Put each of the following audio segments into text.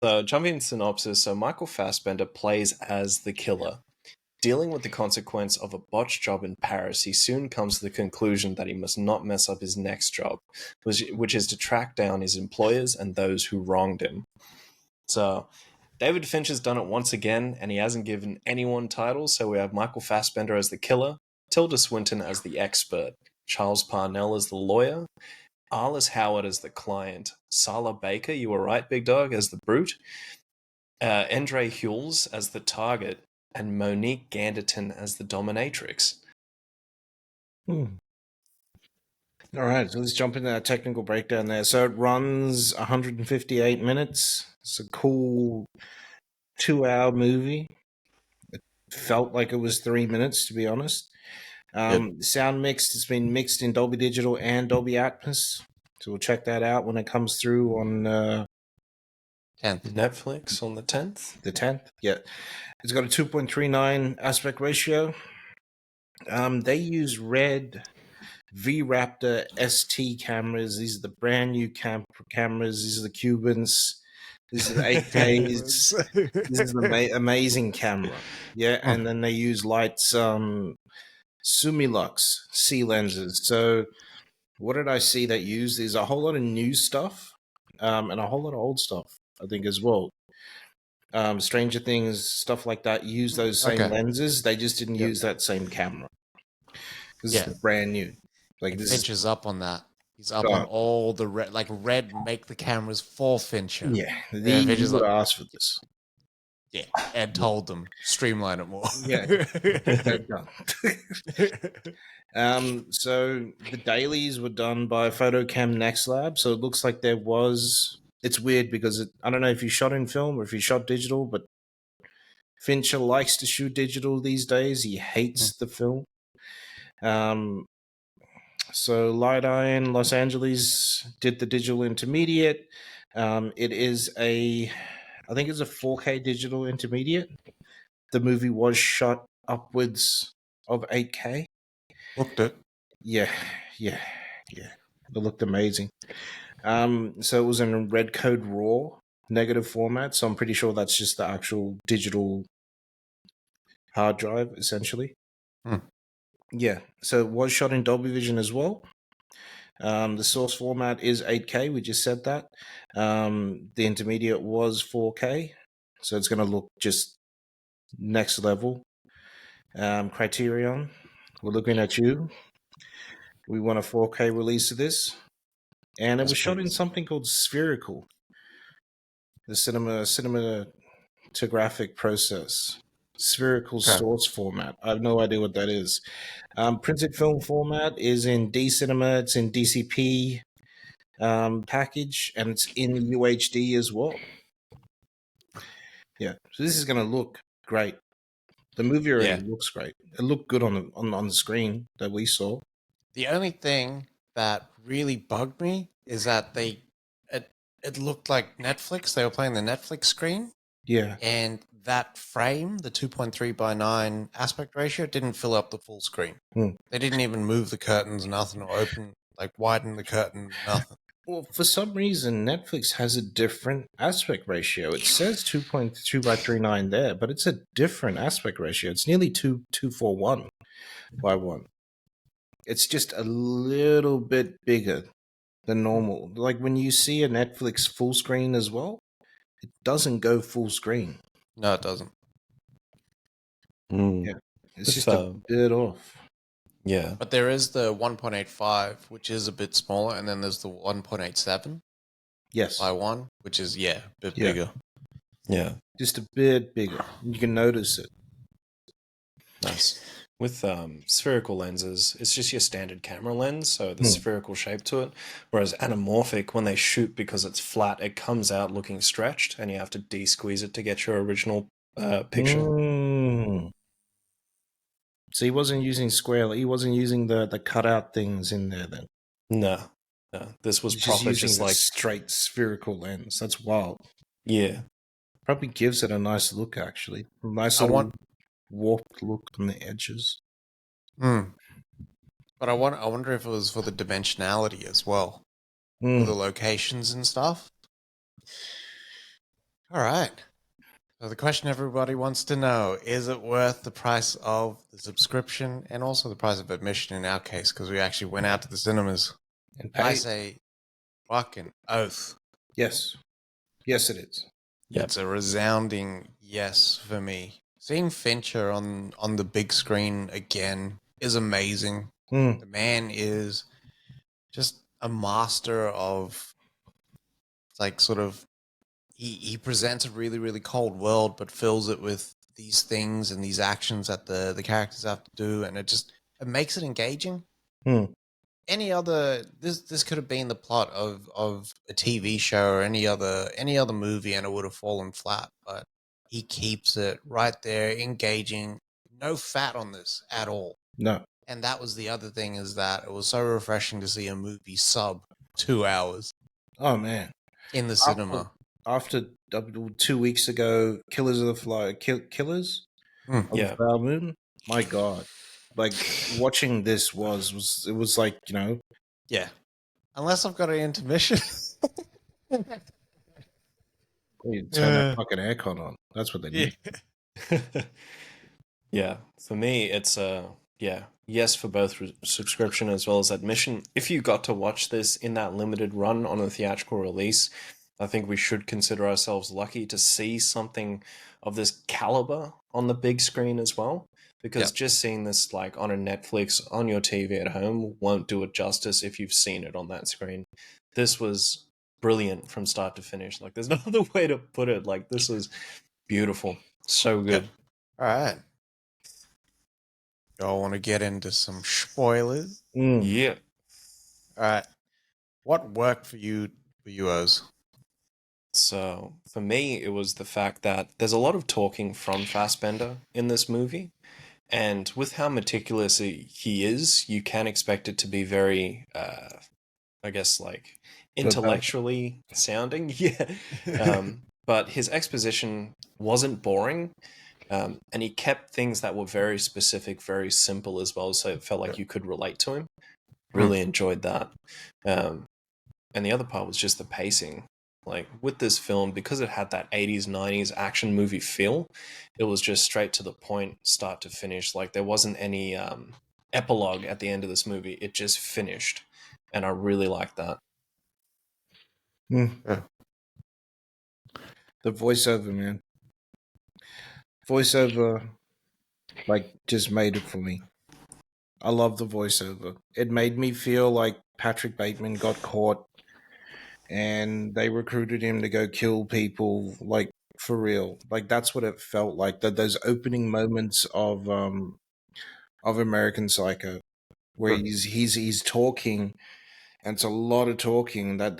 So, jumping into synopsis, so Michael Fassbender plays as the killer. Dealing with the consequence of a botched job in Paris, he soon comes to the conclusion that he must not mess up his next job, which is to track down his employers and those who wronged him. So, David Fincher's done it once again, and he hasn't given anyone titles, so we have Michael Fassbender as the killer, Tilda Swinton as the expert, Charles Parnell as the lawyer, Arliss Howard as the client, Sala Baker, you were right, Big Dog, as the brute, Andre Hules as the target, and Monique Ganderton as the dominatrix. All right, so let's jump into that technical breakdown there. So it runs 158 minutes. It's a cool 2-hour movie. It felt like it was 3 minutes, to be honest. Sound mixed. It's been mixed in Dolby Digital and Dolby Atmos. So we'll check that out when it comes through on 10th. Netflix on the 10th. The 10th, yeah. It's got a 2.39 aspect ratio. They use Red V-Raptor ST cameras. These are the brand new cameras. These are the Cubans. These are the 8Ks. This is an amazing camera. Yeah, and then they use lights, Sumilux C lenses. So what did I see that used? There's a whole lot of new stuff and a whole lot of old stuff, I think, as well. Stranger Things, stuff like that, use those same lenses. They just didn't use that same camera. Because it's brand new. Like Fincher's up on that. He's up on all the Red, Red make the cameras for Fincher. Yeah, Fincher's would ask for this. Yeah, Ed told them streamline it more. Yeah, so the dailies were done by Photocam Next Lab. So it looks like there was. It's weird because I don't know if you shot in film or if you shot digital, but Fincher likes to shoot digital these days. He hates the film. So Light Iron Los Angeles did the digital intermediate. It is I think it's a 4K digital intermediate. The movie was shot upwards of 8K. Looked it. Yeah. It looked amazing. So it was in a Red Code RAW negative format. So I'm pretty sure that's just the actual digital hard drive, essentially. Yeah, so it was shot in Dolby Vision as well. The source format is 8K. We just said that. The intermediate was 4K, so it's going to look just next level. Criterion, we're looking at you. We want a 4K release of this, and it was shot in something called Spherical, the cinematographic process. Spherical source format. I have no idea what that is. Printed film format is in D-Cinema. It's in DCP package, and it's in UHD as well. Yeah, so this is going to look great. The movie already looks great. It looked good on the screen that we saw. The only thing that really bugged me is that it looked like Netflix. They were playing the Netflix screen. Yeah. And that frame, the 2.3:9 aspect ratio, didn't fill up the full screen. They didn't even move the curtains, nothing, or widen the curtain, nothing. Well, for some reason, Netflix has a different aspect ratio. It says 2.2:39 there, but it's a different aspect ratio. It's nearly 2:1. It's just a little bit bigger than normal. Like when you see a Netflix full screen as well, it doesn't go full screen. No, it doesn't. Yeah, it's just a bit off. Yeah. But there is the 1.85, which is a bit smaller, and then there's the 1.87. Yes. By 1, which is, a bit bigger. Yeah. Just a bit bigger. You can notice it. Nice. With spherical lenses, it's just your standard camera lens, so the spherical shape to it. Whereas anamorphic, when they shoot because it's flat, it comes out looking stretched, and you have to de-squeeze it to get your original picture. So he wasn't using square. He wasn't using the cutout things in there then. No. This was proper, just like straight spherical lens. That's wild. Yeah. Probably gives it a nice look, actually. A nice little warped look on the edges. But I wonder if it was for the dimensionality as well, for the locations and stuff. All right. So the question everybody wants to know, is it worth the price of the subscription and also the price of admission in our case, because we actually went out to the cinemas? And I pay. say fucking oath. Yes. Yes, it is. Yep. It's a resounding yes for me. Seeing Fincher on the big screen again is amazing. Mm. The man is just a master of, like, sort of, he presents a really, really cold world, but fills it with these things and these actions that the characters have to do, and it makes it engaging. Mm. Any other this could have been the plot of a TV show or any other movie, and it would have fallen flat. But he keeps it right there, engaging. No fat on this at all. No. And that was the other thing, is that it was so refreshing to see a movie sub 2 hours Oh, man. in the cinema. After 2 weeks ago, Killers of the Killers of the Flower Moon. My God, like watching this was like, you know. Yeah. Unless I've got an intermission. You turn that fucking aircon on. That's what they need. Yeah, for me, it's yes for both subscription as well as admission. If you got to watch this in that limited run on a theatrical release, I think we should consider ourselves lucky to see something of this caliber on the big screen as well. Because just seeing this like on a Netflix on your TV at home won't do it justice if you've seen it on that screen. This was brilliant from start to finish. Like, there's no other way to put it. Like, this was beautiful, so good. All right. Y'all want to get into some spoilers? Yeah. All right. What worked for you, Oz? So for me, it was the fact that there's a lot of talking from Fassbender in this movie, and with how meticulous he is, you can expect it to be very, I guess, like intellectually sounding. Yeah. But his exposition wasn't boring. And he kept things that were very specific, very simple as well, so it felt like you could relate to him. Really enjoyed that. And the other part was just the pacing. Like, with this film, because it had that 80s, 90s action movie feel, it was just straight to the point, start to finish. Like, there wasn't any epilogue at the end of this movie. It just finished. And I really liked that. Yeah. The voiceover, man. Voiceover, like, just made it for me. I love the voiceover. It made me feel like Patrick Bateman got caught and they recruited him to go kill people, like, for real. Like, that's what it felt like. Those opening moments of American Psycho, where he's talking, and it's a lot of talking. That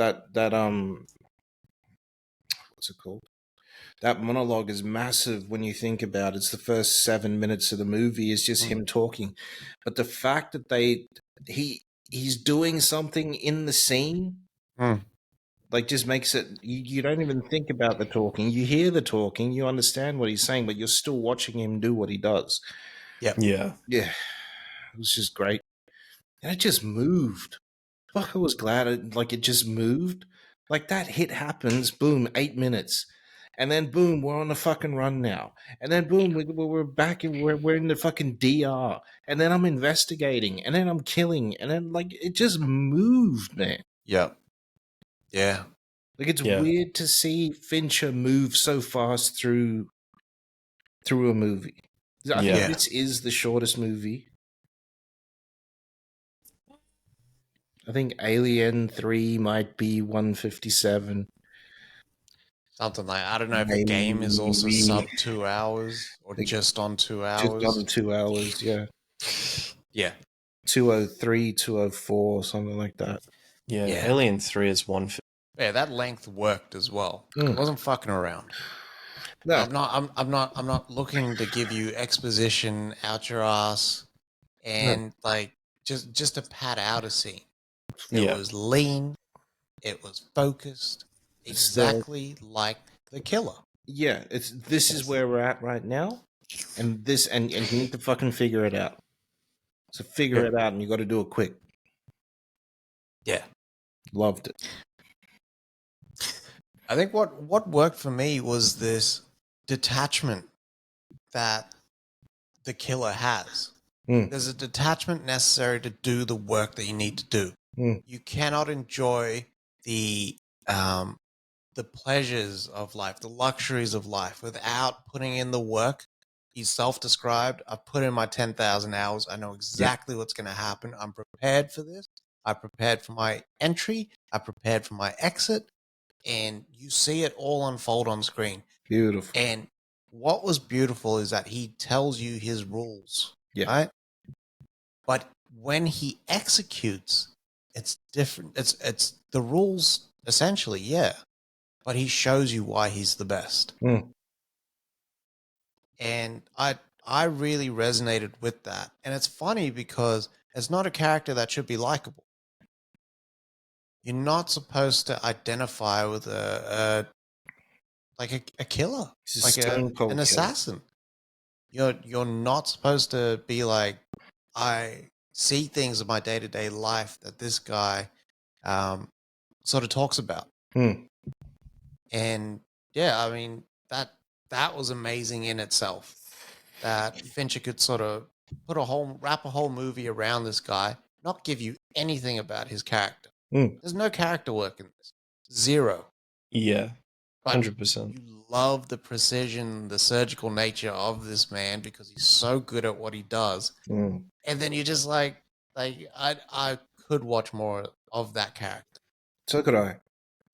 what's it called? That monologue is massive when you think about it. It's the first 7 minutes of the movie is just him talking. But the fact that he's doing something in the scene, like, just makes it, you don't even think about the talking. You hear the talking, you understand what he's saying, but you're still watching him do what he does. Yep. Yeah. Yeah. It was just great. And it just moved. Fuck, I was glad it just moved. Like, that hit happens, boom, 8 minutes. And then boom, we're on the fucking run now. And then boom, we're back and we're in the fucking DR. And then I'm investigating. And then I'm killing. And then, like, it just moved, man. Yep. Yeah. Like, it's weird to see Fincher move so fast through a movie. I think this is the shortest movie. I think Alien 3 might be 157. Something like, I don't know if a game is also sub 2 hours or just on 2 hours. Just on 2 hours, yeah. Yeah. 203, 204, something like that. Yeah. Alien 3 is 150. Yeah, that length worked as well. It wasn't fucking around. No. I'm not looking to give you exposition out your ass and like just to pad out a scene. It was lean, it was focused, exactly like The Killer. Yeah, this is where we're at right now, and you need to fucking figure it out. So figure it out, and you got to do it quick. Yeah, loved it. I think what worked for me was this detachment that the killer has. There's a detachment necessary to do the work that you need to do. You cannot enjoy the pleasures of life, the luxuries of life, without putting in the work. He's self-described. I've put in my 10,000 hours. I know exactly what's going to happen. I'm prepared for this. I prepared for my entry. I prepared for my exit. And you see it all unfold on screen. Beautiful. And what was beautiful is that he tells you his rules, right? But when he executes, it's different. It's the rules essentially, yeah. But he shows you why he's the best. And I really resonated with that. And it's funny because it's not a character that should be likable. You're not supposed to identify with a killer, like an assassin. You're not supposed to be like, I see things in my day-to-day life that this guy sort of talks about. And yeah, I mean, that was amazing in itself. That Fincher could sort of wrap a whole movie around this guy, not give you anything about his character. There's no character work in this. Zero. Yeah. But 100%. you love the precision, the surgical nature of this man because he's so good at what he does. And then you're just like I could watch more of that character. So could I.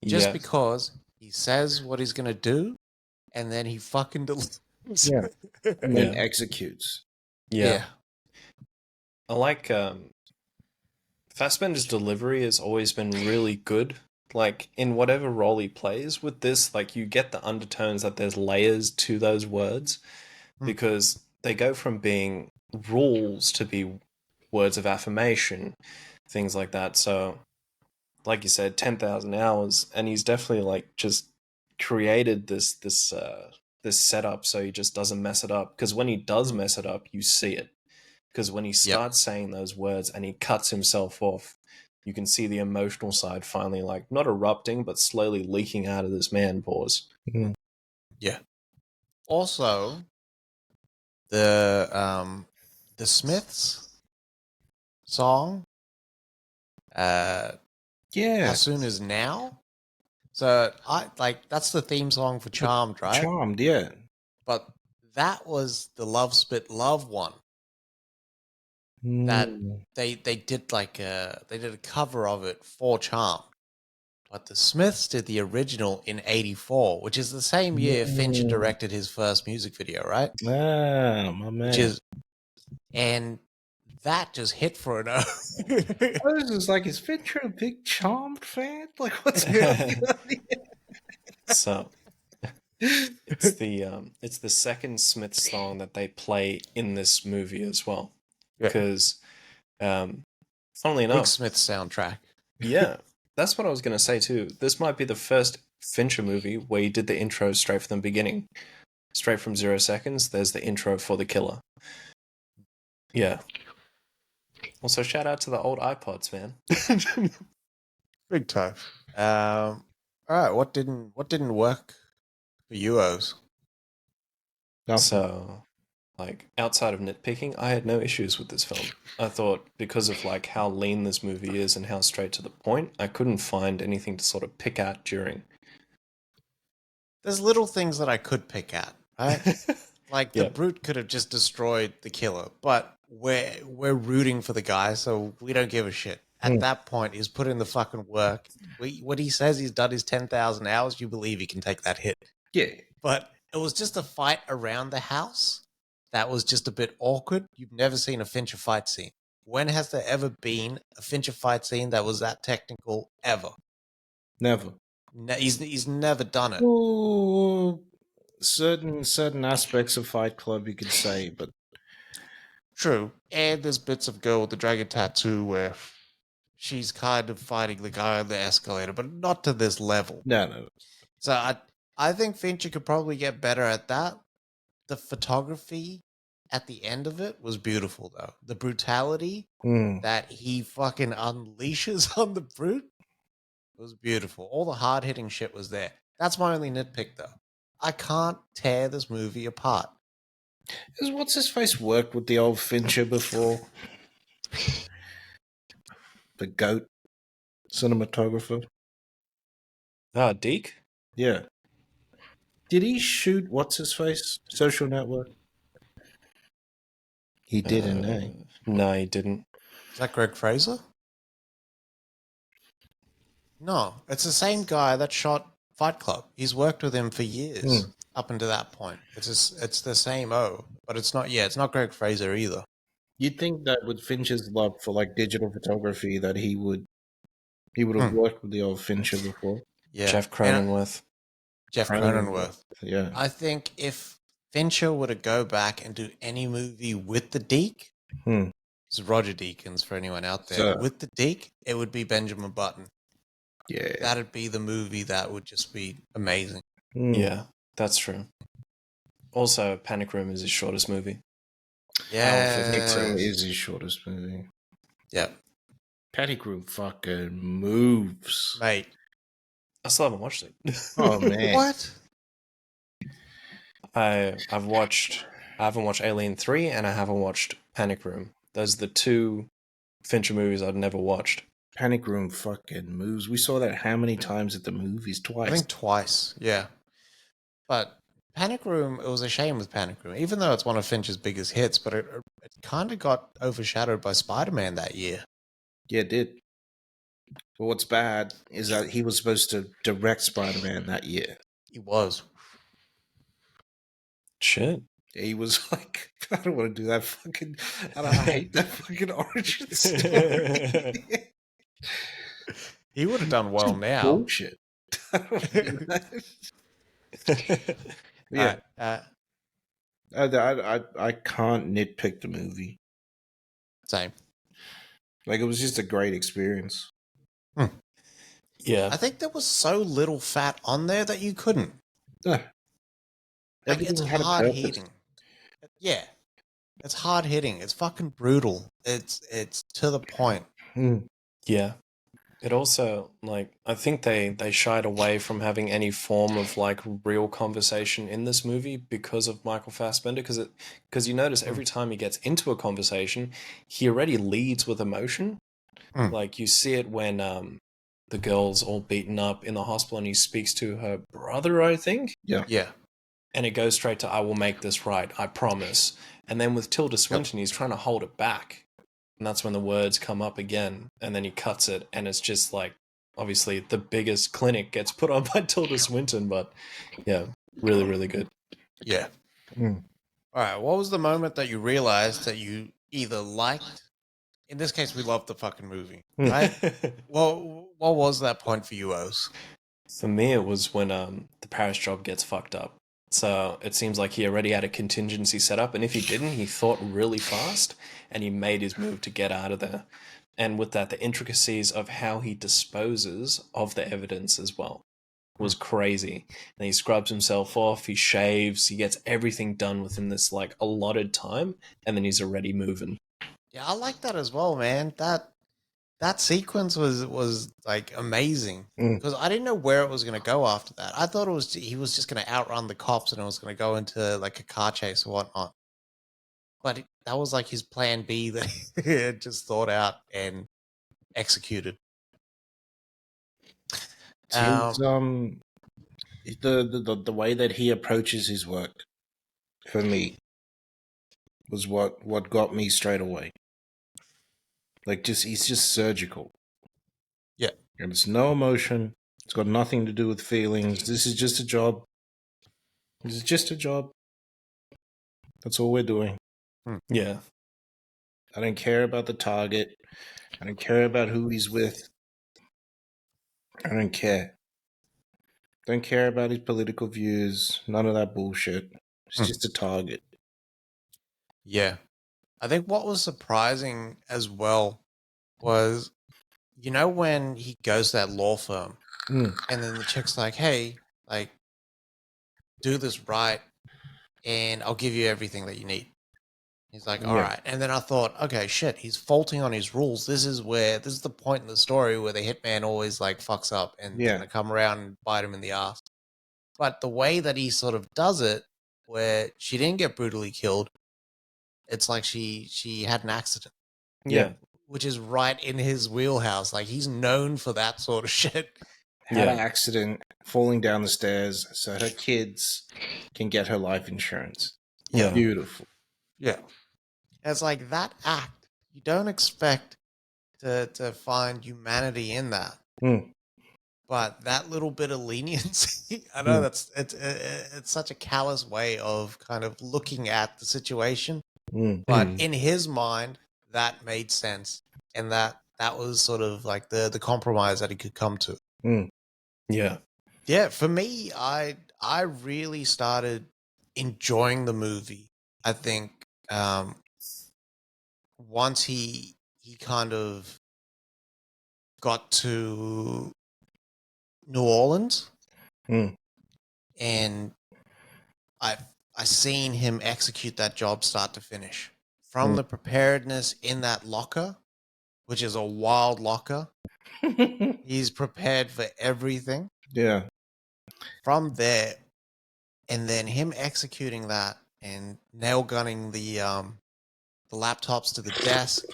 Just because he says what he's going to do and then he fucking delivers. Yeah. And then executes. Yeah. I like Fassbender's delivery has always been really good. Like, in whatever role he plays with this, like, you get the undertones that there's layers to those words because they go from being rules to be words of affirmation, things like that. So, like you said, 10,000 hours, and he's definitely, like, just created this setup so he just doesn't mess it up. Because when he does mess it up, you see it. Because when he starts saying those words and he cuts himself off, you can see the emotional side finally, like, not erupting, but slowly leaking out of this man pause. Yeah. Also, the Smiths song, As Soon As Now. So that's the theme song for Charmed, right? Charmed, yeah. But that was the Love Spit Love one. That they did they did a cover of it for Charmed. But the Smiths did the original in '84, which is the same year Fincher directed his first music video, right? Ah, my man. And that just hit for an O. This is like, is Fincher a big Charmed fan? Like, what's happening? So it's the second Smith song that they play in this movie as well. Because funnily enough, Big Smith soundtrack. Yeah. That's what I was going to say too. This might be the first Fincher movie where he did the intro straight from the beginning. Straight from 0 seconds, there's the intro for the killer. Yeah. Also, shout out to the old iPods, man. Big time. All right, what didn't work for UOs? So, like, outside of nitpicking, I had no issues with this film. I thought because of, like, how lean this movie is and how straight to the point, I couldn't find anything to sort of pick at during. There's little things that I could pick at, right? Like, the brute could have just destroyed the killer, but we're rooting for the guy, so we don't give a shit. At that point, he's put in the fucking work. When he says he's done his 10,000 hours, you believe he can take that hit. Yeah. But it was just a fight around the house that was just a bit awkward. You've never seen a Fincher fight scene. When has there ever been a Fincher fight scene that was that technical ever? Never. He's never done it. Ooh, certain aspects of Fight Club you could say, but true. And there's bits of Girl with the Dragon Tattoo where she's kind of fighting the guy on the escalator, but not to this level. No. So I think Fincher could probably get better at that. The photography at the end of it was beautiful, though. The brutality that he fucking unleashes on the brute was beautiful. All the hard-hitting shit was there. That's my only nitpick, though. I can't tear this movie apart. Has what's his face worked with the old Fincher before? The goat cinematographer. Deke? Yeah. Did he shoot what's his face? Social Network. He didn't, eh? No, he didn't. Is that Greg Fraser? No, it's the same guy that shot Fight Club. He's worked with him for years up until that point. It's the same but it's not. Yeah, it's not Greg Fraser either. You'd think that with Fincher's love for like digital photography, that he would have worked with the old Fincher before. Yeah, Jeff Cronenworth. Jeff Cronenworth. Yeah. I think if Fincher were to go back and do any movie with the Deke, it's Roger Deakins for anyone out there. With the Deke, it would be Benjamin Button. Yeah. That'd be the movie that would just be amazing. Yeah, that's true. Also, Panic Room is his shortest movie. Yeah. Panic Room is his shortest movie. Yeah. Panic Room fucking moves. Mate. I still haven't watched it. Oh, man. What? I haven't watched Alien 3 and I haven't watched Panic Room. Those are the two Fincher movies I've never watched. Panic Room fucking moves. We saw that how many times at the movies? Twice. I think twice, yeah. But Panic Room, it was a shame with Panic Room, even though it's one of Fincher's biggest hits, but it kind of got overshadowed by Spider-Man that year. Yeah, it did. But what's bad is that he was supposed to direct Spider-Man that year. He was. Shit. He was like, I don't want to do that fucking... I hate that fucking origin story. He would have done well now. Bullshit. Yeah. I can't nitpick the movie. Same. Like, it was just a great experience. Yeah. I think there was so little fat on there that you couldn't. Yeah. Like, it's hard hitting. Yeah. It's hard hitting. It's fucking brutal. It's to the point. Yeah. It also, like, I think they shied away from having any form of, like, real conversation in this movie because of Michael Fassbender, because you notice every time he gets into a conversation, he already leads with emotion. Like, you see it when the girl's all beaten up in the hospital and he speaks to her brother, I think. Yeah. Yeah. And it goes straight to, I will make this right, I promise. And then with Tilda Swinton, he's trying to hold it back. And that's when the words come up again. And then he cuts it. And it's just like, obviously, the biggest clinic gets put on by Tilda Swinton. But yeah, really, really good. Yeah. All right. What was the moment that you realized that you either liked, in this case, we loved the fucking movie, right? Well, what was that point for you, Oz? For me, it was when the Paris job gets fucked up. So it seems like he already had a contingency set up, and if he didn't, he thought really fast, and he made his move to get out of there. And with that, the intricacies of how he disposes of the evidence as well was crazy. And he scrubs himself off, he shaves, he gets everything done within this like allotted time, and then he's already moving. Yeah, I like that as well, man. That sequence was like amazing because I didn't know where it was going to go after that. I thought he was just going to outrun the cops and it was going to go into like a car chase or whatnot. But that was like his plan B that he had just thought out and executed. The way that he approaches his work for me was what got me straight away. Like, he's just surgical. Yeah. And it's no emotion. It's got nothing to do with feelings. This is just a job. This is just a job. That's all we're doing. Yeah. I don't care about the target. I don't care about who he's with. I don't care. Don't care about his political views. None of that bullshit. It's just a target. Yeah. I think what was surprising as well was, you know, when he goes to that law firm and then the chick's like, hey, like, do this right and I'll give you everything that you need. He's like, all right. And then I thought, okay, shit, he's faulting on his rules. This is the point in the story where the hitman always like fucks up and going to come around and bite him in the ass. But the way that he sort of does it, where she didn't get brutally killed, it's like she had an accident, Yeah. which is right in his wheelhouse. Like, he's known for that sort of shit. Had an Yeah. accident, falling down the stairs, so her kids can get her life insurance. Yeah. Beautiful. Yeah. It's like that act, you don't expect to find humanity in that. Mm. But that little bit of leniency, I know it's such a callous way of kind of looking at the situation. Mm. But in his mind, that made sense, and that was sort of like the compromise that he could come to. Mm. Yeah. Yeah, for me, I really started enjoying the movie. I think once he kind of got to New Orleans, Mm. and I seen him execute that job start to finish. From the preparedness in that locker, which is a wild locker, he's prepared for everything. Yeah. From there, and then him executing that and nail gunning the laptops to the desk,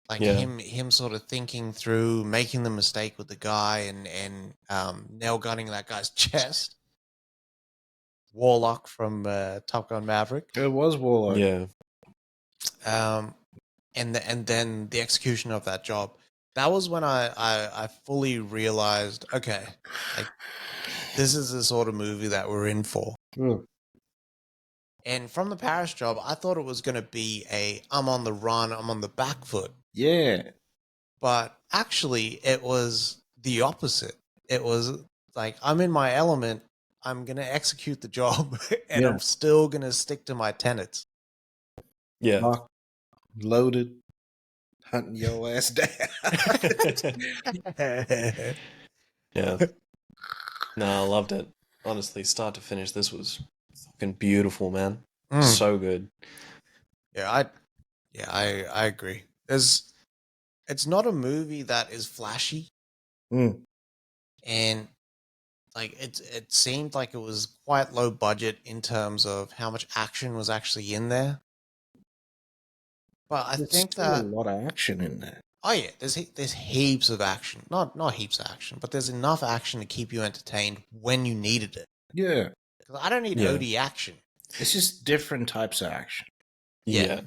like Yeah. him sort of thinking through making the mistake with the guy and nail gunning that guy's chest. Warlock from Top Gun Maverick. It was Warlock. Yeah. And then the execution of that job. That was when I fully realized, okay, like, this is the sort of movie that we're in for. Mm. And from the Paris job, I thought it was going to be I'm on the run, I'm on the back foot. Yeah. But actually, it was the opposite. It was like, I'm in my element, I'm going to execute the job, and Yeah. I'm still going to stick to my tenets. Yeah. Locked, loaded, hunting your ass down. Yeah. No, I loved it. Honestly, start to finish, this was fucking beautiful, man. So good. Yeah, I agree. It's not a movie that is flashy, Mm. and like it seemed like it was quite low budget in terms of how much action was actually in there. But I There's think still that a lot of action in there. oh yeah, there's heaps of action. Not heaps of action, but there's enough action to keep you entertained when you needed it. Yeah. Because I don't need Yeah. OD action. It's just different types of action. Yeah.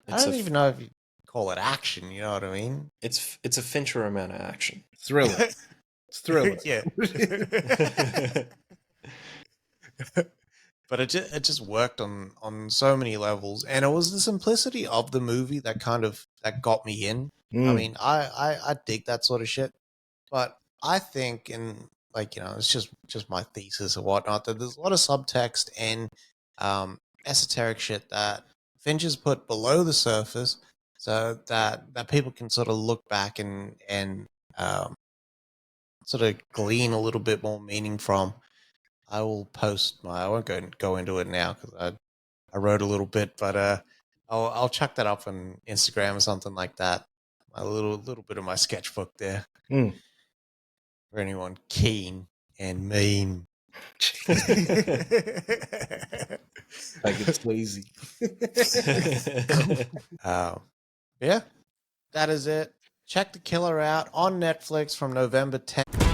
I don't even know if you call it action. You know what I mean? It's a Fincher amount of action. Thriller. It's thriller. Yeah. But it just worked on so many levels, and it was the simplicity of the movie that got me in. I mean, I dig that sort of shit, but I think, and like, you know, it's just my thesis or whatnot, that there's a lot of subtext and esoteric shit that Fincher's put below the surface, so that people can sort of look back and sort of glean a little bit more meaning from. I will post I won't go into it now because I wrote a little bit, but I'll chuck that up on Instagram or something like that. A little bit of my sketchbook there for anyone keen and mean. Like it's lazy. Yeah, that is it. Check The Killer out on Netflix from November 10th.